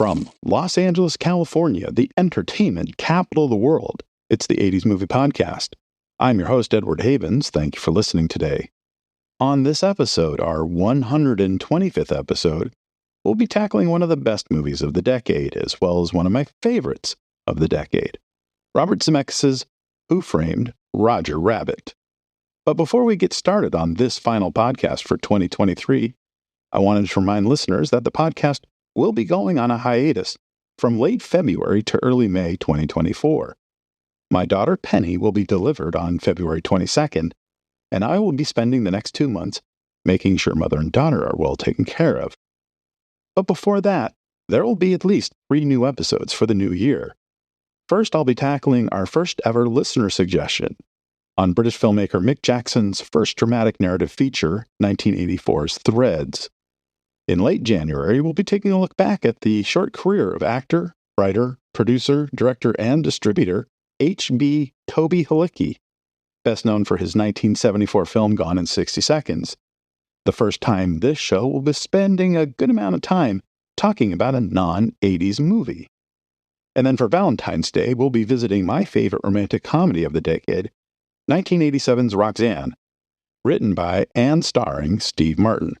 From Los Angeles, California, the entertainment capital of the world, it's the 80s Movie Podcast. I'm your host, Edward Havens. Thank you for listening today. On this episode, our 125th episode, we'll be tackling one of the best movies of the decade, as well as one of my favorites of the decade, Robert Zemeckis' Who Framed Roger Rabbit. But before we get started on this final podcast for 2023, I wanted to remind listeners that the podcast will be going on a hiatus from late February to early May 2024. My daughter Penny will be delivered on February 22nd, and I will be spending the next 2 months making sure mother and daughter are well taken care of. But before that, there will be at least 3 new episodes for the new year. First, I'll be tackling our first ever listener suggestion on British filmmaker Mick Jackson's first dramatic narrative feature, 1984's Threads. In late January, we'll be taking a look back at the short career of actor, writer, producer, director, and distributor H.B. Toby Halicki, best known for his 1974 film Gone in 60 Seconds. The first time this show will be spending a good amount of time talking about a non-80s movie. And then for Valentine's Day, we'll be visiting my favorite romantic comedy of the decade, 1987's Roxanne, written by and starring Steve Martin.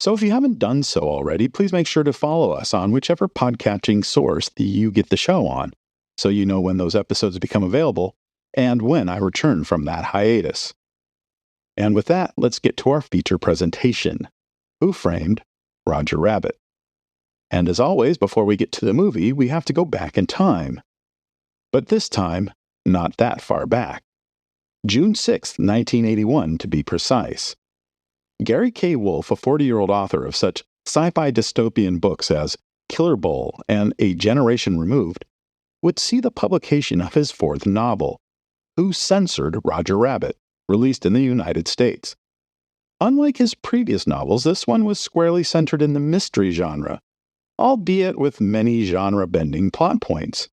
So if you haven't done so already, please make sure to follow us on whichever podcatching source that you get the show on, so you know when those episodes become available and when I return from that hiatus. And with that, let's get to our feature presentation, Who Framed Roger Rabbit? And as always, before we get to the movie, we have to go back in time. But this time, not that far back. June 6th, 1981 to be precise. Gary K. Wolfe, a 40-year-old author of such sci-fi dystopian books as Killer Bowl and A Generation Removed, would see the publication of his 4th novel, Who Censored Roger Rabbit, released in the United States. Unlike his previous novels, this one was squarely centered in the mystery genre, albeit with many genre-bending plot points.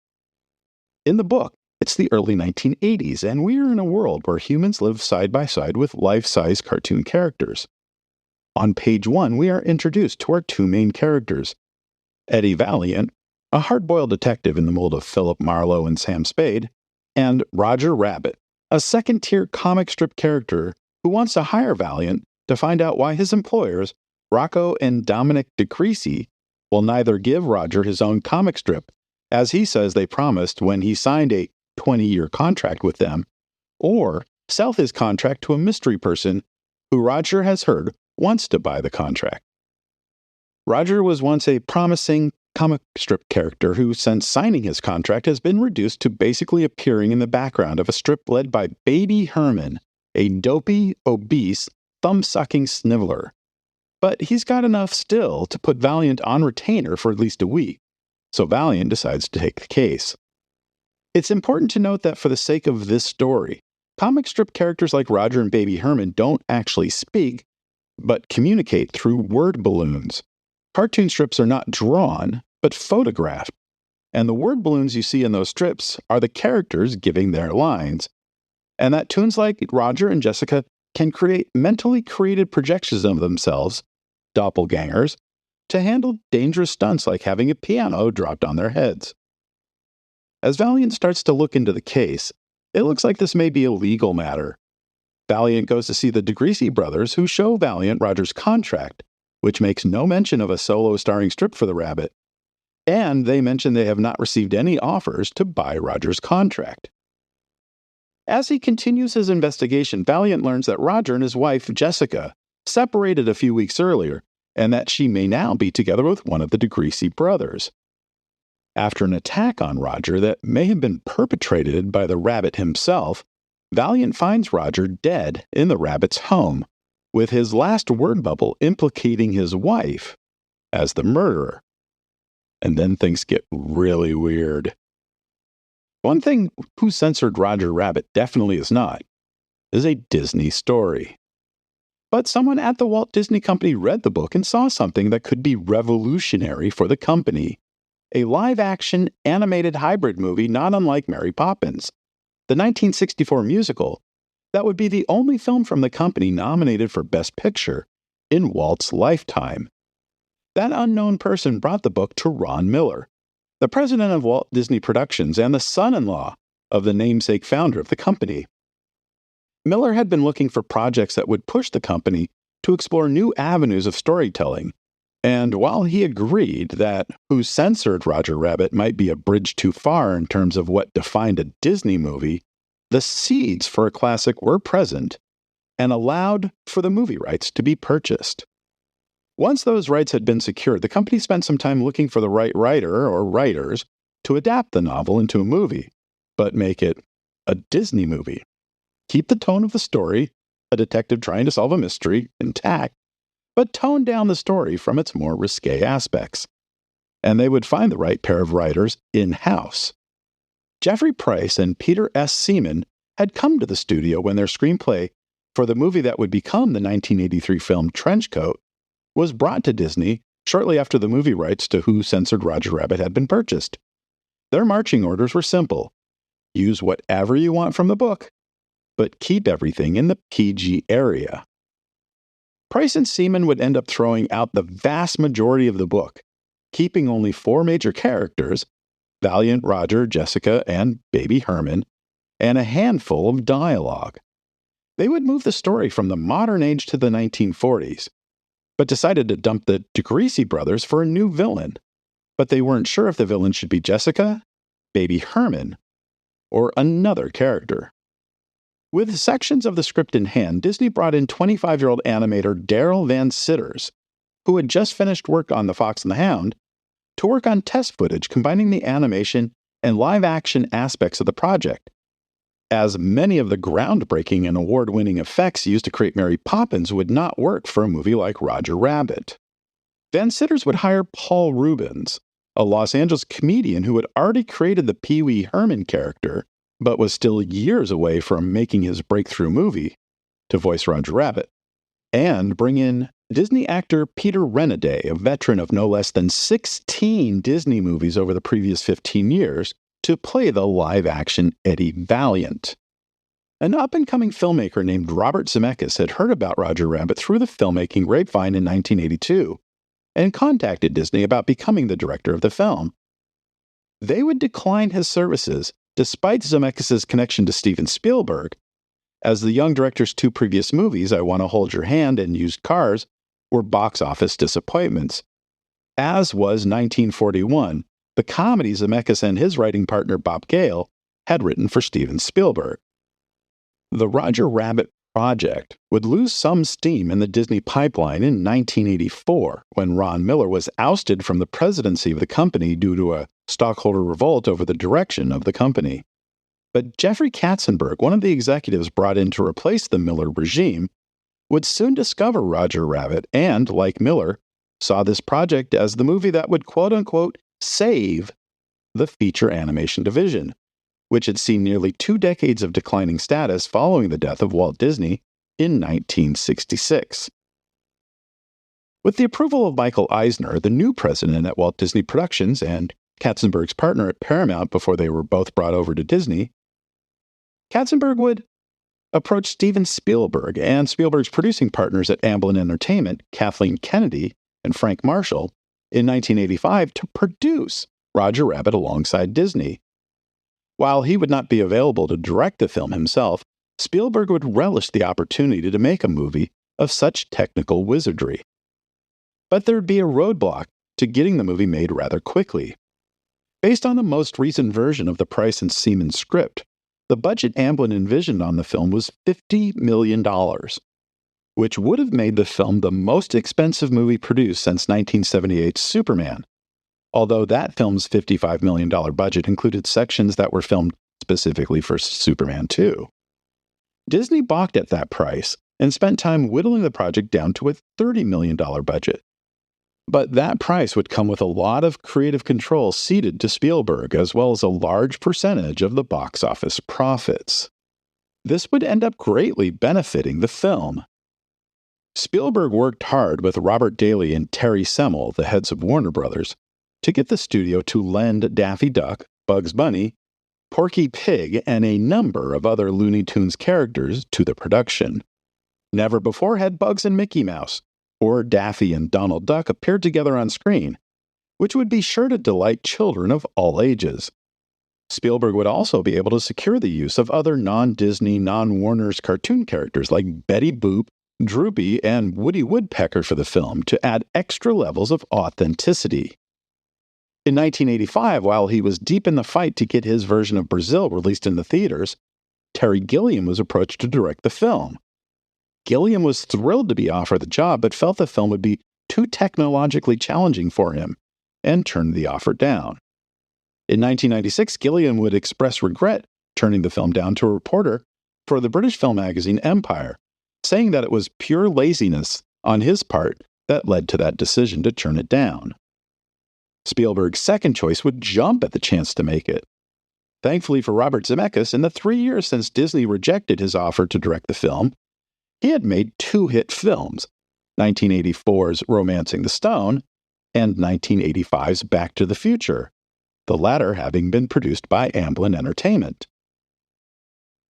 In the book, it's the early 1980s, and we are in a world where humans live side by side with life-size cartoon characters. On page 1, we are introduced to our 2 main characters, Eddie Valiant, a hard-boiled detective in the mold of Philip Marlowe and Sam Spade, and Roger Rabbit, a second-tier comic strip character who wants to hire Valiant to find out why his employers, Rocco and Dominic DeCreasy, will neither give Roger his own comic strip, as he says they promised when he signed a 20-year contract with them, or sell his contract to a mystery person who Roger has heard wants to buy the contract. Roger was once a promising comic strip character who, since signing his contract, has been reduced to basically appearing in the background of a strip led by Baby Herman, a dopey, obese, thumb-sucking sniveler. But he's got enough still to put Valiant on retainer for at least a week, so Valiant decides to take the case. It's important to note that for the sake of this story, comic strip characters like Roger and Baby Herman don't actually speak, but communicate through word balloons. Cartoon strips are not drawn, but photographed, and the word balloons you see in those strips are the characters giving their lines, and that toons like Roger and Jessica can create mentally created projections of themselves, doppelgangers, to handle dangerous stunts like having a piano dropped on their heads. As Valiant starts to look into the case, it looks like this may be a legal matter. Valiant goes to see the DeCreasy brothers, who show Valiant Roger's contract, which makes no mention of a solo starring strip for the Rabbit, and they mention they have not received any offers to buy Roger's contract. As he continues his investigation, Valiant learns that Roger and his wife, Jessica, separated a few weeks earlier, and that she may now be together with one of the DeCreasy brothers. After an attack on Roger that may have been perpetrated by the Rabbit himself, Valiant finds Roger dead in the Rabbit's home, with his last word bubble implicating his wife as the murderer. And then things get really weird. One thing Who Censored Roger Rabbit definitely is not is a Disney story. But someone at the Walt Disney Company read the book and saw something that could be revolutionary for the company. A live-action, animated hybrid movie not unlike Mary Poppins, the 1964 musical, that would be the only film from the company nominated for Best Picture in Walt's lifetime. That unknown person brought the book to Ron Miller, the president of Walt Disney Productions and the son-in-law of the namesake founder of the company. Miller had been looking for projects that would push the company to explore new avenues of storytelling, and while he agreed that Who Censored Roger Rabbit might be a bridge too far in terms of what defined a Disney movie, the seeds for a classic were present and allowed for the movie rights to be purchased. Once those rights had been secured, the company spent some time looking for the right writer or writers to adapt the novel into a movie, but make it a Disney movie. Keep the tone of the story, a detective trying to solve a mystery, intact, but tone down the story from its more risque aspects. And they would find the right pair of writers in-house. Jeffrey Price and Peter S. Seaman had come to the studio when their screenplay for the movie that would become the 1983 film Trenchcoat was brought to Disney shortly after the movie rights to Who Censored Roger Rabbit had been purchased. Their marching orders were simple. Use whatever you want from the book, but keep everything in the PG area. Price and Seaman would end up throwing out the vast majority of the book, keeping only 4 major characters, Valiant, Roger, Jessica, and Baby Herman, and a handful of dialogue. They would move the story from the modern age to the 1940s, but decided to dump the DeGreasy brothers for a new villain. But they weren't sure if the villain should be Jessica, Baby Herman, or another character. With sections of the script in hand, Disney brought in 25-year-old animator Daryl Van Sitters, who had just finished work on The Fox and the Hound, to work on test footage combining the animation and live-action aspects of the project, as many of the groundbreaking and award-winning effects used to create Mary Poppins would not work for a movie like Roger Rabbit. Van Sitters would hire Paul Rubens, a Los Angeles comedian who had already created the Pee Wee Herman character, but was still years away from making his breakthrough movie, to voice Roger Rabbit, and bring in Disney actor Peter Renaday, a veteran of no less than 16 Disney movies over the previous 15 years, to play the live-action Eddie Valiant. An up-and-coming filmmaker named Robert Zemeckis had heard about Roger Rabbit through the filmmaking grapevine in 1982 and contacted Disney about becoming the director of the film. They would decline his services despite Zemeckis' connection to Steven Spielberg, as the young director's 2 previous movies, I Want to Hold Your Hand and Used Cars, were box office disappointments, as was 1941, the comedy Zemeckis and his writing partner Bob Gale had written for Steven Spielberg. The Roger Rabbit project would lose some steam in the Disney pipeline in 1984, when Ron Miller was ousted from the presidency of the company due to a stockholder revolt over the direction of the company. But Jeffrey Katzenberg, one of the executives brought in to replace the Miller regime, would soon discover Roger Rabbit and, like Miller, saw this project as the movie that would quote-unquote save the feature animation division, which had seen nearly 2 decades of declining status following the death of Walt Disney in 1966. With the approval of Michael Eisner, the new president at Walt Disney Productions and Katzenberg's partner at Paramount before they were both brought over to Disney, Katzenberg would approach Steven Spielberg and Spielberg's producing partners at Amblin Entertainment, Kathleen Kennedy and Frank Marshall, in 1985 to produce Roger Rabbit alongside Disney. While he would not be available to direct the film himself, Spielberg would relish the opportunity to make a movie of such technical wizardry. But there would be a roadblock to getting the movie made rather quickly. Based on the most recent version of the Price and Seaman script, the budget Amblin envisioned on the film was $50 million, which would have made the film the most expensive movie produced since 1978's Superman, although that film's $55 million budget included sections that were filmed specifically for Superman 2. Disney balked at that price and spent time whittling the project down to a $30 million budget. But that price would come with a lot of creative control ceded to Spielberg, as well as a large percentage of the box office profits. This would end up greatly benefiting the film. Spielberg worked hard with Robert Daly and Terry Semel, the heads of Warner Brothers, to get the studio to lend Daffy Duck, Bugs Bunny, Porky Pig, and a number of other Looney Tunes characters to the production. Never before had Bugs and Mickey Mouse, or Daffy and Donald Duck appeared together on screen, which would be sure to delight children of all ages. Spielberg would also be able to secure the use of other non-Disney, non-Warner's cartoon characters like Betty Boop, Droopy, and Woody Woodpecker for the film to add extra levels of authenticity. In 1985, while he was deep in the fight to get his version of Brazil released in the theaters, Terry Gilliam was approached to direct the film. Gilliam was thrilled to be offered the job, but felt the film would be too technologically challenging for him, and turned the offer down. In 1996, Gilliam would express regret turning the film down to a reporter for the British film magazine Empire, saying that it was pure laziness on his part that led to that decision to turn it down. Spielberg's second choice would jump at the chance to make it. Thankfully for Robert Zemeckis, in the 3 years since Disney rejected his offer to direct the film, he had made 2 hit films, 1984's Romancing the Stone and 1985's Back to the Future, the latter having been produced by Amblin Entertainment.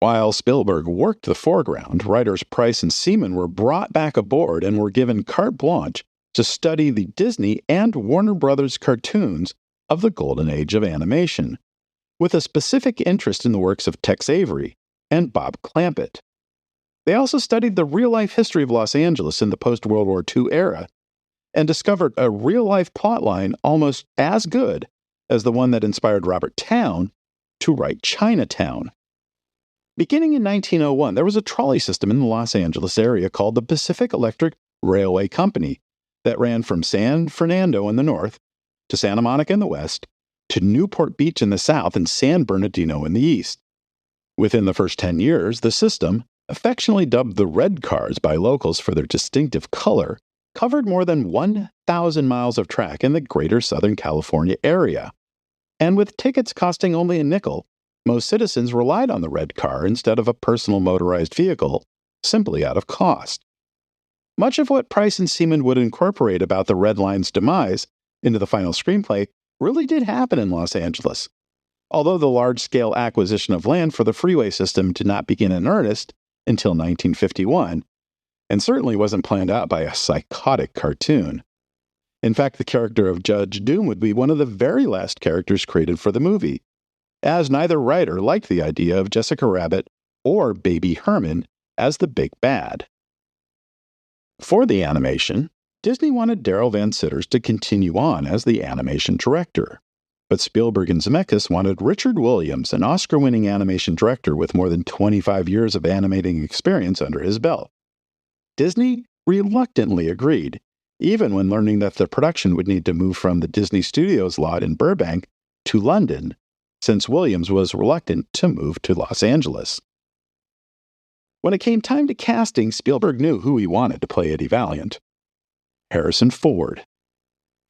While Spielberg worked the foreground, writers Price and Seaman were brought back aboard and were given carte blanche to study the Disney and Warner Brothers cartoons of the golden age of animation, with a specific interest in the works of Tex Avery and Bob Clampett. They also studied the real-life history of Los Angeles in the post-World War II era and discovered a real-life plotline almost as good as the one that inspired Robert Towne to write Chinatown. Beginning in 1901, there was a trolley system in the Los Angeles area called the Pacific Electric Railway Company that ran from San Fernando in the north to Santa Monica in the west to Newport Beach in the south and San Bernardino in the east. Within the first 10 years, the system, affectionately dubbed the Red Cars by locals for their distinctive color, covered more than 1,000 miles of track in the greater Southern California area. And with tickets costing only a nickel, most citizens relied on the red car instead of a personal motorized vehicle, simply out of cost. Much of what Price and Seaman would incorporate about the Red Line's demise into the final screenplay really did happen in Los Angeles, although the large-scale acquisition of land for the freeway system did not begin in earnest until 1951, and certainly wasn't planned out by a psychotic cartoon. In fact, the character of Judge Doom would be one of the very last characters created for the movie, as neither writer liked the idea of Jessica Rabbit or Baby Herman as the big bad. For the animation, Disney wanted Darrell Van Citters to continue on as the animation director, but Spielberg and Zemeckis wanted Richard Williams, an Oscar-winning animation director with more than 25 years of animating experience under his belt. Disney reluctantly agreed, even when learning that the production would need to move from the Disney Studios lot in Burbank to London, since Williams was reluctant to move to Los Angeles. When it came time to casting, Spielberg knew who he wanted to play Eddie Valiant: Harrison Ford.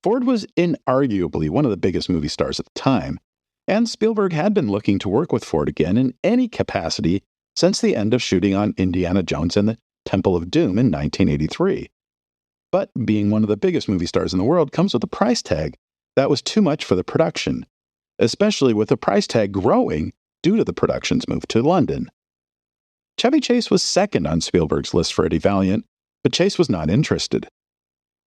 Ford was inarguably one of the biggest movie stars at the time, and Spielberg had been looking to work with Ford again in any capacity since the end of shooting on Indiana Jones and the Temple of Doom in 1983. But being one of the biggest movie stars in the world comes with a price tag that was too much for the production, especially with the price tag growing due to the production's move to London. Chevy Chase was second on Spielberg's list for Eddie Valiant, but Chase was not interested.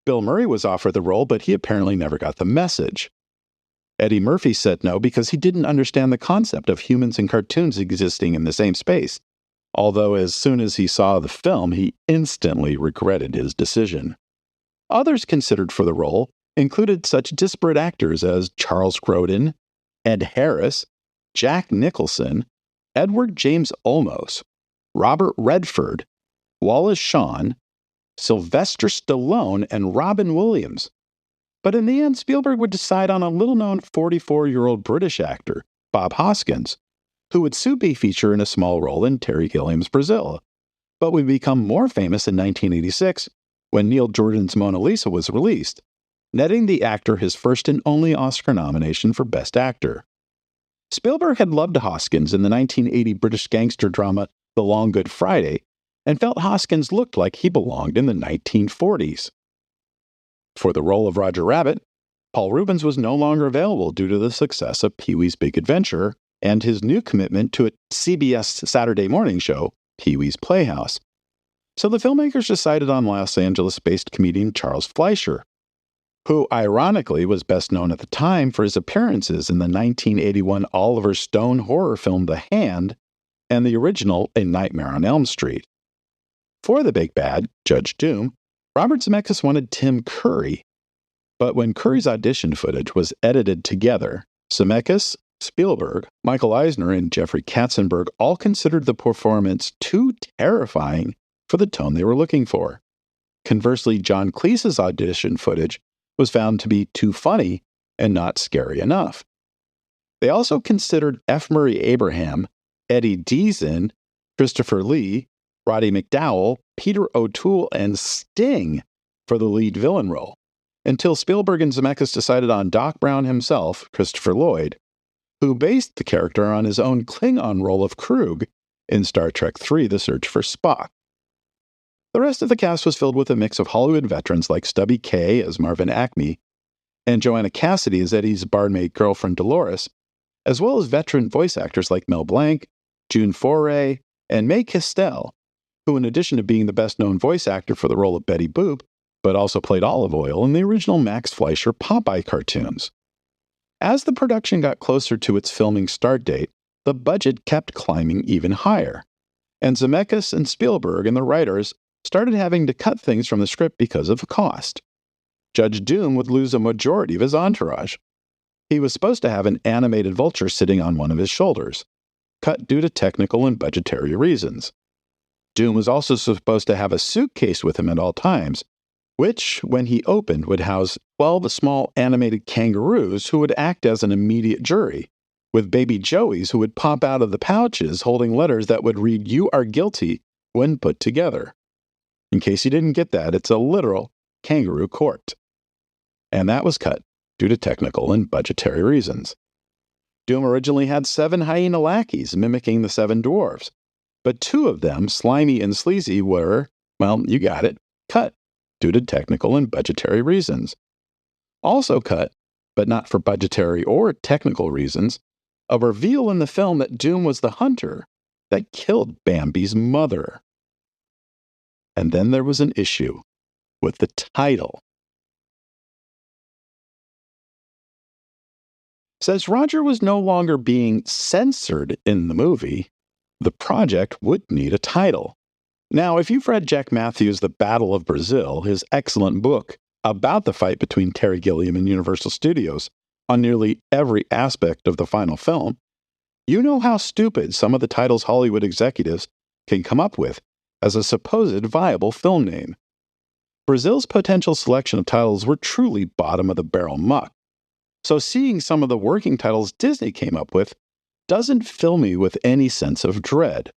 Bill Murray was offered the role, but he apparently never got the message. Eddie Murphy said no because he didn't understand the concept of humans and cartoons existing in the same space, although as soon as he saw the film, he instantly regretted his decision. Others considered for the role included such disparate actors as Charles Grodin, Ed Harris, Jack Nicholson, Edward James Olmos, Robert Redford, Wallace Shawn, Sylvester Stallone, and Robin Williams. But in the end, Spielberg would decide on a little-known 44-year-old British actor, Bob Hoskins, who would soon be featured in a small role in Terry Gilliam's Brazil, but would become more famous in 1986 when Neil Jordan's Mona Lisa was released, netting the actor his first and only Oscar nomination for Best Actor. Spielberg had loved Hoskins in the 1980 British gangster drama The Long Good Friday, and felt Hoskins looked like he belonged in the 1940s. For the role of Roger Rabbit, Paul Reubens was no longer available due to the success of Pee-wee's Big Adventure and his new commitment to a CBS Saturday morning show, Pee-wee's Playhouse. So the filmmakers decided on Los Angeles-based comedian Charles Fleischer, who ironically was best known at the time for his appearances in the 1981 Oliver Stone horror film The Hand and the original A Nightmare on Elm Street. For the big bad, Judge Doom, Robert Zemeckis wanted Tim Curry, but when Curry's audition footage was edited together, Zemeckis, Spielberg, Michael Eisner, and Jeffrey Katzenberg all considered the performance too terrifying for the tone they were looking for. Conversely, John Cleese's audition footage was found to be too funny and not scary enough. They also considered F. Murray Abraham, Eddie Deason, Christopher Lee, Roddy McDowall, Peter O'Toole, and Sting for the lead villain role, until Spielberg and Zemeckis decided on Doc Brown himself, Christopher Lloyd, who based the character on his own Klingon role of Krug in Star Trek III: The Search for Spock. The rest of the cast was filled with a mix of Hollywood veterans like Stubby Kaye as Marvin Acme and Joanna Cassidy as Eddie's barmaid girlfriend Dolores, as well as veteran voice actors like Mel Blanc, June Foray, and Mae Castell, who in addition to being the best-known voice actor for the role of Betty Boop, but also played Olive Oyl in the original Max Fleischer Popeye cartoons. As the production got closer to its filming start date, the budget kept climbing even higher, and Zemeckis and Spielberg and the writers started having to cut things from the script because of cost. Judge Doom would lose a majority of his entourage. He was supposed to have an animated vulture sitting on one of his shoulders, cut due to technical and budgetary reasons. Doom was also supposed to have a suitcase with him at all times, which, when he opened, would house 12 small animated kangaroos who would act as an immediate jury, with baby Joeys who would pop out of the pouches holding letters that would read, "You are guilty," when put together. In case you didn't get that, it's a literal kangaroo court. And that was cut due to technical and budgetary reasons. Doom originally had 7 hyena lackeys mimicking the 7 dwarves, but 2 of them, Slimy and Sleazy, were, well, you got it, cut due to technical and budgetary reasons. Also cut, but not for budgetary or technical reasons, a reveal in the film that Doom was the hunter that killed Bambi's mother. And then there was an issue with the title. Since Roger was no longer being censored in the movie, the project would need a title. Now, if you've read Jack Matthews' The Battle of Brazil, his excellent book about the fight between Terry Gilliam and Universal Studios on nearly every aspect of the final film, you know how stupid some of the titles Hollywood executives can come up with as a supposed viable film name. Brazil's potential selection of titles were truly bottom-of-the-barrel muck, so seeing some of the working titles Disney came up with doesn't fill me with any sense of dread.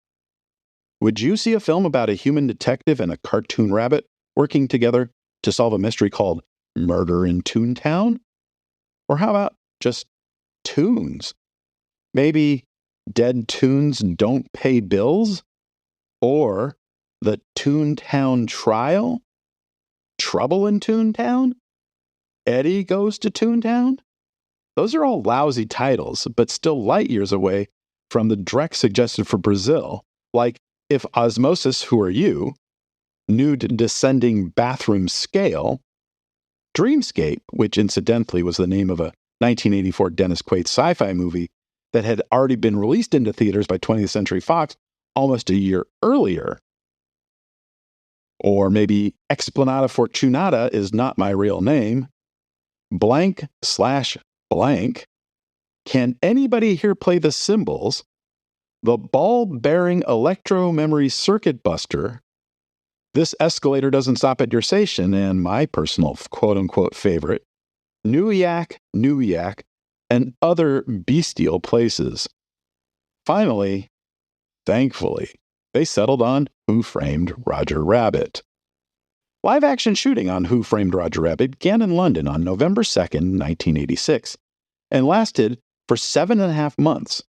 Would you see a film about a human detective and a cartoon rabbit working together to solve a mystery called Murder in Toontown? Or how about just Toons? Maybe Dead Toons Don't Pay Bills? Or The Toontown Trial? Trouble in Toontown? Eddie Goes to Toontown? Those are all lousy titles, but still light years away from the direct suggested for Brazil, like If Osmosis, Who Are You?, Nude Descending Bathroom Scale, Dreamscape, which incidentally was the name of a 1984 Dennis Quaid sci-fi movie that had already been released into theaters by 20th Century Fox almost a year earlier. Or maybe Explanata Fortunata Is Not My Real Name, blank/blank. Can anybody here play the cymbals? The Ball-Bearing Electro-Memory Circuit Buster, This Escalator Doesn't Stop at Your Station, and my personal quote-unquote favorite, New Yak, and other bestial places. Finally, thankfully, they settled on Who Framed Roger Rabbit. Live-action shooting on Who Framed Roger Rabbit began in London on November 2nd, 1986, and lasted for 7.5 months.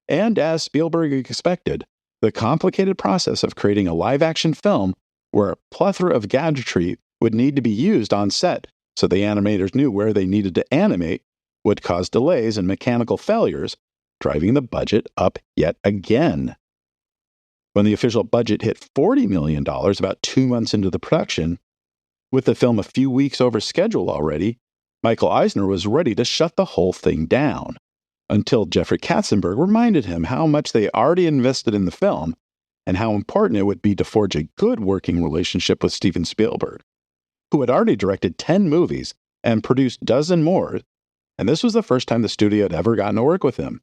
And as Spielberg expected, the complicated process of creating a live-action film where a plethora of gadgetry would need to be used on set so the animators knew where they needed to animate would cause delays and mechanical failures, driving the budget up yet again. When the official budget hit $40 million about 2 months into the production, with the film a few weeks over schedule already, Michael Eisner was ready to shut the whole thing down, until Jeffrey Katzenberg reminded him how much they already invested in the film and how important it would be to forge a good working relationship with Steven Spielberg, who had already directed 10 movies and produced dozen more, and this was the first time the studio had ever gotten to work with him.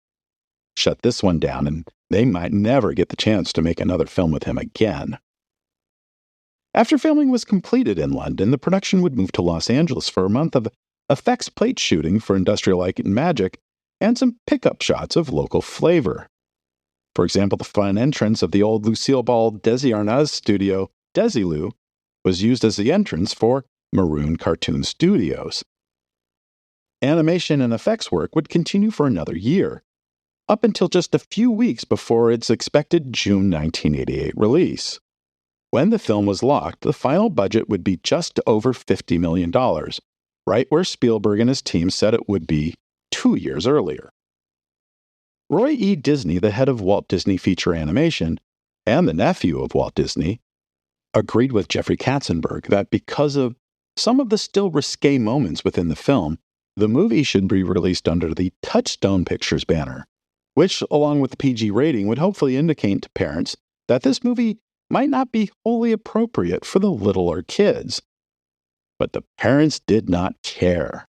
Shut this one down, and they might never get the chance to make another film with him again. After filming was completed in London, the production would move to Los Angeles for a month of effects plate shooting for Industrial Light and Magic and some pickup shots of local flavor. For example, the front entrance of the old Lucille Ball Desi Arnaz studio, Desilu, was used as the entrance for Maroon Cartoon Studios. Animation and effects work would continue for another year, up until just a few weeks before its expected June 1988 release. When the film was locked, the final budget would be just over $50 million, right where Spielberg and his team said it would be 2 years earlier. Roy E. Disney, the head of Walt Disney Feature Animation, and the nephew of Walt Disney, agreed with Jeffrey Katzenberg that because of some of the still risque moments within the film, the movie should be released under the Touchstone Pictures banner, which, along with the PG rating, would hopefully indicate to parents that this movie might not be wholly appropriate for the littler kids. But the parents did not care.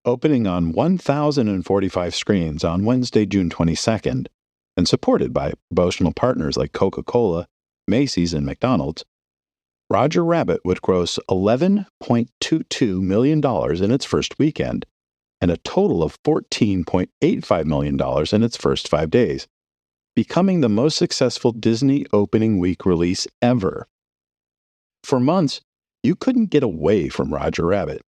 Opening on 1,045 screens on Wednesday, June 22nd, and supported by promotional partners like Coca-Cola, Macy's, and McDonald's, Roger Rabbit would gross $11.22 million in its first weekend, and a total of $14.85 million in its first 5 days, becoming the most successful Disney opening week release ever. For months, you couldn't get away from Roger Rabbit.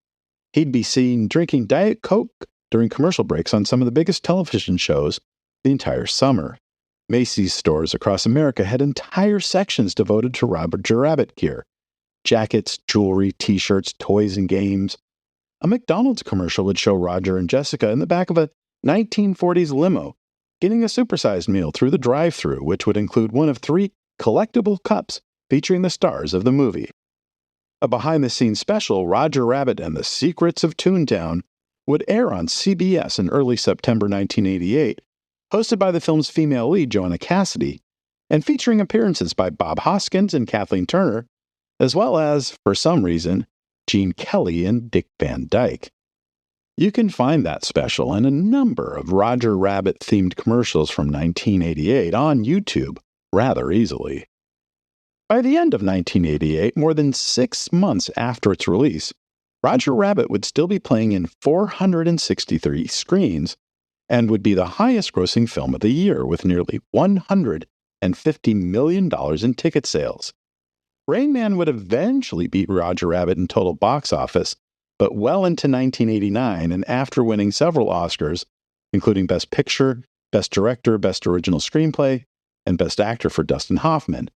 He'd be seen drinking Diet Coke during commercial breaks on some of the biggest television shows the entire summer. Macy's stores across America had entire sections devoted to Roger Rabbit gear: jackets, jewelry, t-shirts, toys, and games. A McDonald's commercial would show Roger and Jessica in the back of a 1940s limo, getting a supersized meal through the drive-thru, which would include one of 3 collectible cups featuring the stars of the movie. A behind-the-scenes special, Roger Rabbit and the Secrets of Toontown, would air on CBS in early September 1988, hosted by the film's female lead, Joanna Cassidy, and featuring appearances by Bob Hoskins and Kathleen Turner, as well as, for some reason, Gene Kelly and Dick Van Dyke. You can find that special and a number of Roger Rabbit-themed commercials from 1988 on YouTube rather easily. By the end of 1988, more than 6 months after its release, Roger Rabbit would still be playing in 463 screens and would be the highest-grossing film of the year with nearly $150 million in ticket sales. Rain Man would eventually beat Roger Rabbit in total box office, but well into 1989 and after winning several Oscars, including Best Picture, Best Director, Best Original Screenplay, and Best Actor for Dustin Hoffman.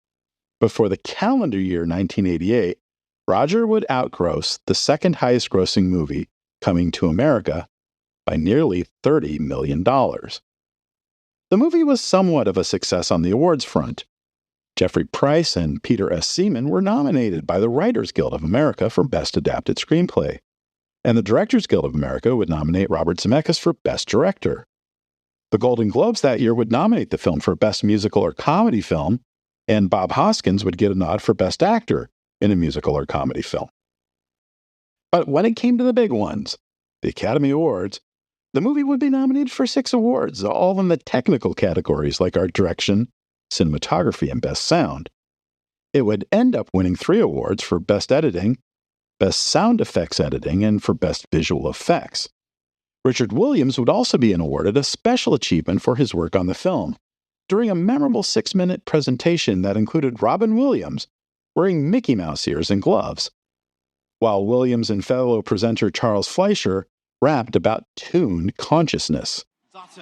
Before the calendar year 1988, Roger would outgross the second highest-grossing movie, Coming to America, by nearly $30 million. The movie was somewhat of a success on the awards front. Jeffrey Price and Peter S. Seaman were nominated by the Writers Guild of America for Best Adapted Screenplay, and the Directors Guild of America would nominate Robert Zemeckis for Best Director. The Golden Globes that year would nominate the film for Best Musical or Comedy Film, and Bob Hoskins would get a nod for Best Actor in a musical or comedy film. But when it came to the big ones, the Academy Awards, the movie would be nominated for 6 awards, all in the technical categories like art direction, cinematography, and best sound. It would end up winning 3 awards for Best Editing, Best Sound Effects Editing, and for Best Visual Effects. Richard Williams would also be awarded a special achievement for his work on the film, during a memorable 6-minute presentation that included Robin Williams wearing Mickey Mouse ears and gloves, while Williams and fellow presenter Charles Fleischer rapped about toon consciousness. This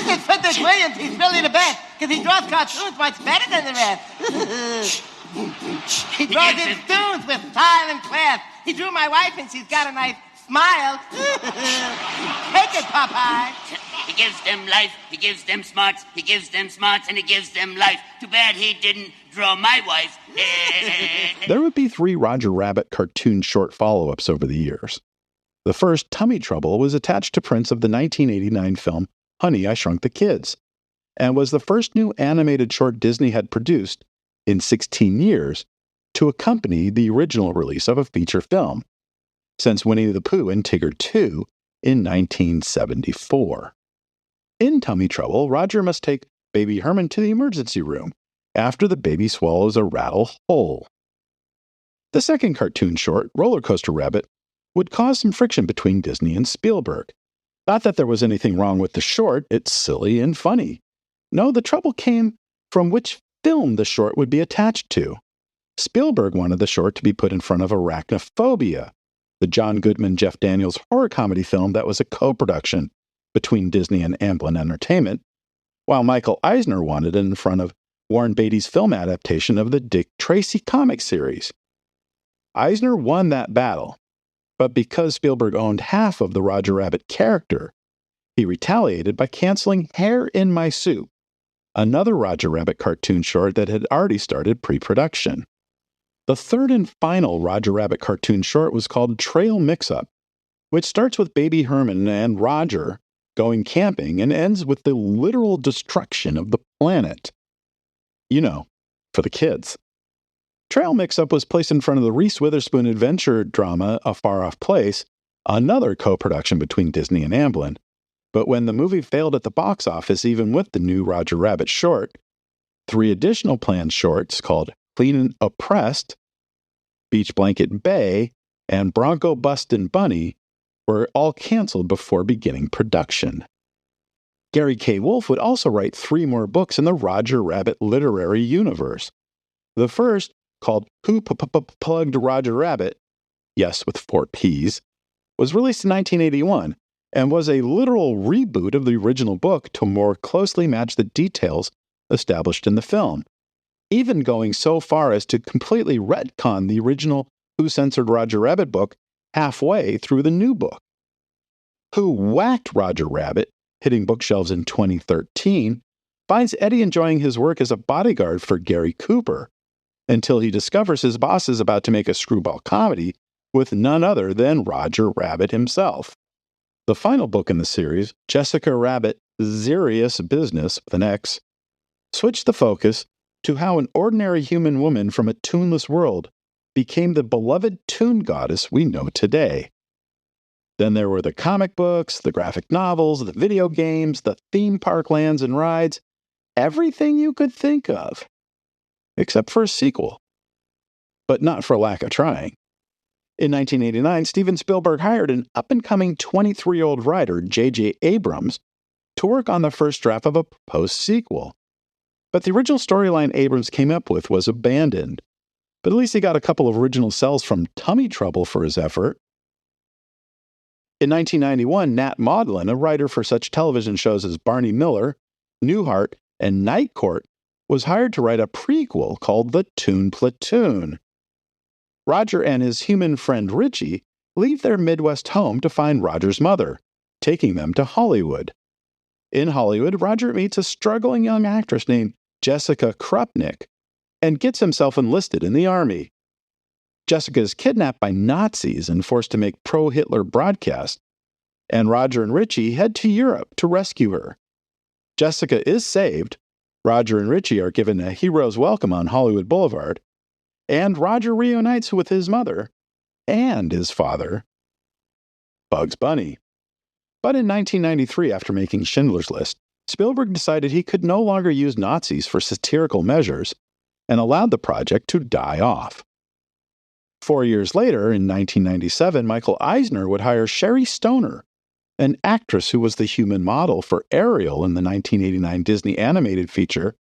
is Frederick Williams. He's really the best because he draws cartoons much better than the rest. He draws his tunes with style and class. He drew my wife and she's got a nice Smile. Take it, Popeye. He gives them life, he gives them smarts, he gives them smarts, and he gives them life. Too bad he didn't draw my wife. There would be 3 Roger Rabbit cartoon short follow-ups over the years. The first, Tummy Trouble, was attached to prints of the 1989 film Honey, I Shrunk the Kids, and was the first new animated short Disney had produced in 16 years to accompany the original release of a feature film, since Winnie the Pooh and Tigger 2 in 1974. In Tummy Trouble, Roger must take baby Herman to the emergency room after the baby swallows a rattle whole. The second cartoon short, Roller Coaster Rabbit, would cause some friction between Disney and Spielberg. Not that there was anything wrong with the short, it's silly and funny. No, the trouble came from which film the short would be attached to. Spielberg wanted the short to be put in front of Arachnophobia, the John Goodman, Jeff Daniels horror comedy film that was a co-production between Disney and Amblin Entertainment, while Michael Eisner wanted it in front of Warren Beatty's film adaptation of the Dick Tracy comic series. Eisner won that battle, but because Spielberg owned half of the Roger Rabbit character, he retaliated by canceling Hair in My Soup, another Roger Rabbit cartoon short that had already started pre-production. The third and final Roger Rabbit cartoon short was called Trail Mix-Up, which starts with baby Herman and Roger going camping and ends with the literal destruction of the planet. You know, for the kids. Trail Mix-Up was placed in front of the Reese Witherspoon adventure drama A Far Off Place, another co-production between Disney and Amblin. But when the movie failed at the box office, even with the new Roger Rabbit short, 3 additional planned shorts called Clean and Oppressed, Beach Blanket Bay, and Bronco Bustin' Bunny were all canceled before beginning production. Gary K. Wolfe would also write 3 more books in the Roger Rabbit literary universe. The first, called Who Plugged Roger Rabbit, yes, with 4 P's, was released in 1981 and was a literal reboot of the original book to more closely match the details established in the film, even going so far as to completely retcon the original Who Censored Roger Rabbit book halfway through the new book. Who Whacked Roger Rabbit, hitting bookshelves in 2013, finds Eddie enjoying his work as a bodyguard for Gary Cooper, until he discovers his boss is about to make a screwball comedy with none other than Roger Rabbit himself. The final book in the series, Jessica Rabbit, Serious Business, with an X, switched the focus to how an ordinary human woman from a toonless world became the beloved toon goddess we know today. Then there were the comic books, the graphic novels, the video games, the theme park lands and rides, everything you could think of, except for a sequel, but not for lack of trying. In 1989, Steven Spielberg hired an up-and-coming 23-year-old writer, J.J. Abrams, to work on the first draft of a proposed sequel. But the original storyline Abrams came up with was abandoned. But at least he got a couple of original cells from Tummy Trouble for his effort. In 1991, Nat Maudlin, a writer for such television shows as Barney Miller, Newhart, and Night Court, was hired to write a prequel called The Toon Platoon. Roger and his human friend Richie leave their Midwest home to find Roger's mother, taking them to Hollywood. In Hollywood, Roger meets a struggling young actress named Jessica Krupnik and gets himself enlisted in the army. Jessica is kidnapped by Nazis and forced to make pro-Hitler broadcasts, and Roger and Richie head to Europe to rescue her. Jessica is saved, Roger and Richie are given a hero's welcome on Hollywood Boulevard, and Roger reunites with his mother and his father, Bugs Bunny. But in 1993, after making Schindler's List, Spielberg decided he could no longer use Nazis for satirical measures and allowed the project to die off. 4 years later, in 1997, Michael Eisner would hire Sherry Stoner, an actress who was the human model for Ariel in the 1989 Disney animated feature,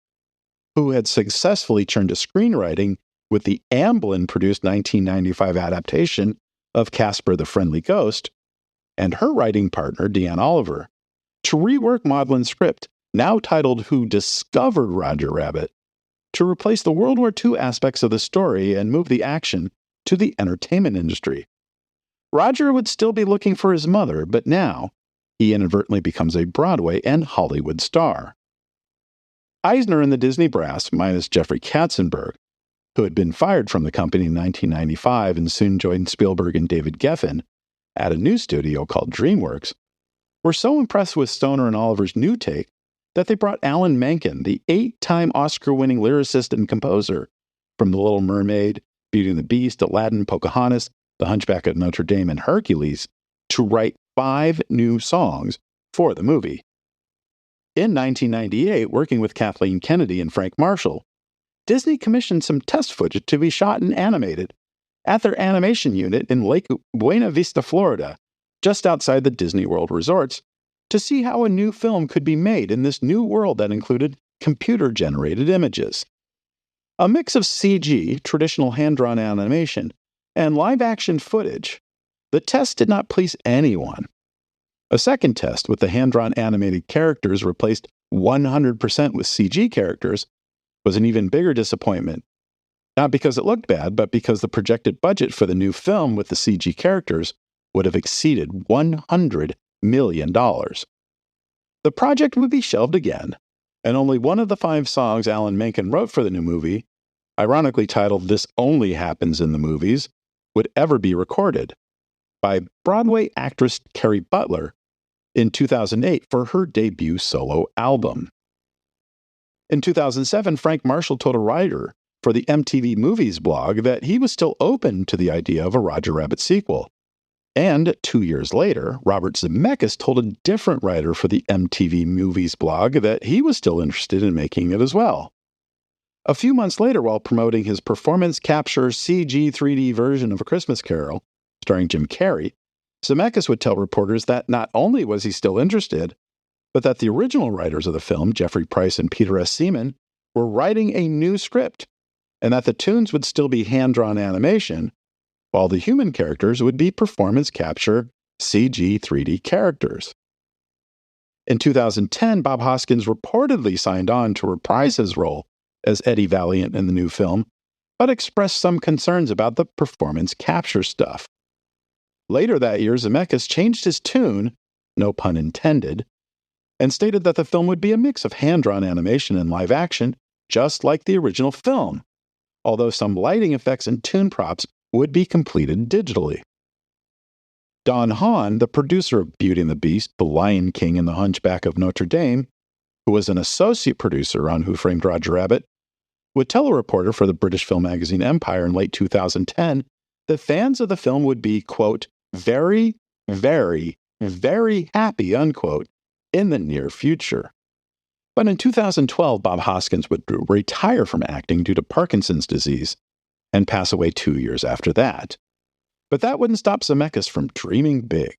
who had successfully turned to screenwriting with the Amblin-produced 1995 adaptation of Casper the Friendly Ghost, and her writing partner, Deanne Oliver, to rework Maudlin's script, now titled Who Discovered Roger Rabbit, to replace the World War II aspects of the story and move the action to the entertainment industry. Roger would still be looking for his mother, but now he inadvertently becomes a Broadway and Hollywood star. Eisner and the Disney brass, minus Jeffrey Katzenberg, who had been fired from the company in 1995 and soon joined Spielberg and David Geffen at a new studio called DreamWorks, were so impressed with Stoner and Oliver's new take that they brought Alan Menken, the 8-time Oscar-winning lyricist and composer from The Little Mermaid, Beauty and the Beast, Aladdin, Pocahontas, The Hunchback of Notre Dame, and Hercules, to write 5 new songs for the movie. In 1998, working with Kathleen Kennedy and Frank Marshall, Disney commissioned some test footage to be shot and animated at their animation unit in Lake Buena Vista, Florida, just outside the Disney World resorts, to see how a new film could be made in this new world that included computer-generated images. A mix of CG, traditional hand-drawn animation, and live-action footage, the test did not please anyone. A second test with the hand-drawn animated characters replaced 100% with CG characters was an even bigger disappointment, not because it looked bad, but because the projected budget for the new film with the CG characters would have exceeded $100 million. The project would be shelved again, and only one of the 5 songs Alan Menken wrote for the new movie, ironically titled This Only Happens in the Movies, would ever be recorded by Broadway actress Carrie Butler in 2008 for her debut solo album. In 2007, Frank Marshall told a writer for the MTV Movies blog that he was still open to the idea of a Roger Rabbit sequel. And 2 years later, Robert Zemeckis told a different writer for the MTV Movies blog that he was still interested in making it as well. A few months later, while promoting his performance capture CG 3D version of A Christmas Carol, starring Jim Carrey, Zemeckis would tell reporters that not only was he still interested, but that the original writers of the film, Jeffrey Price and Peter S. Seaman, were writing a new script, and that the tunes would still be hand-drawn animation, while the human characters would be performance capture CG 3D characters. In 2010, Bob Hoskins reportedly signed on to reprise his role as Eddie Valiant in the new film, but expressed some concerns about the performance capture stuff. Later that year, Zemeckis changed his tune, no pun intended, and stated that the film would be a mix of hand-drawn animation and live action, just like the original film, although some lighting effects and tune props would be completed digitally. Don Hahn, the producer of Beauty and the Beast, The Lion King, and The Hunchback of Notre Dame, who was an associate producer on Who Framed Roger Rabbit, would tell a reporter for the British film magazine Empire in late 2010 that fans of the film would be, quote, very, very, very happy, unquote, in the near future. But in 2012, Bob Hoskins would retire from acting due to Parkinson's disease and pass away 2 years after that. But that wouldn't stop Zemeckis from dreaming big.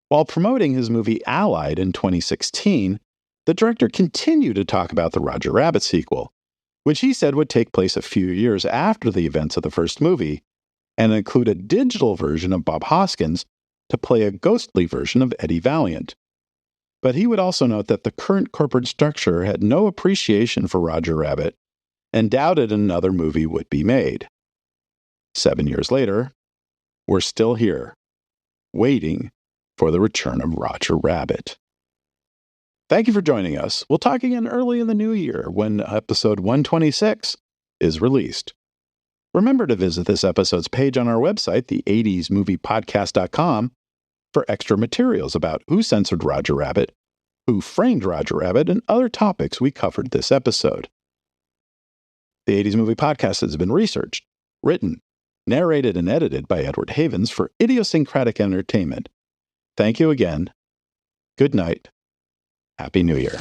While promoting his movie Allied in 2016, the director continued to talk about the Roger Rabbit sequel, which he said would take place a few years after the events of the first movie and include a digital version of Bob Hoskins to play a ghostly version of Eddie Valiant. But he would also note that the current corporate structure had no appreciation for Roger Rabbit and doubted another movie would be made. 7 years later, we're still here, waiting for the return of Roger Rabbit. Thank you for joining us. We'll talk again early in the new year when episode 126 is released. Remember to visit this episode's page on our website, the80smoviepodcast.com, for extra materials about Who Censored Roger Rabbit, Who Framed Roger Rabbit, and other topics we covered this episode. The 80s Movie Podcast has been researched, written, narrated, and edited by Edward Havens for Idiosyncratic Entertainment. Thank you again. Good night. Happy New Year.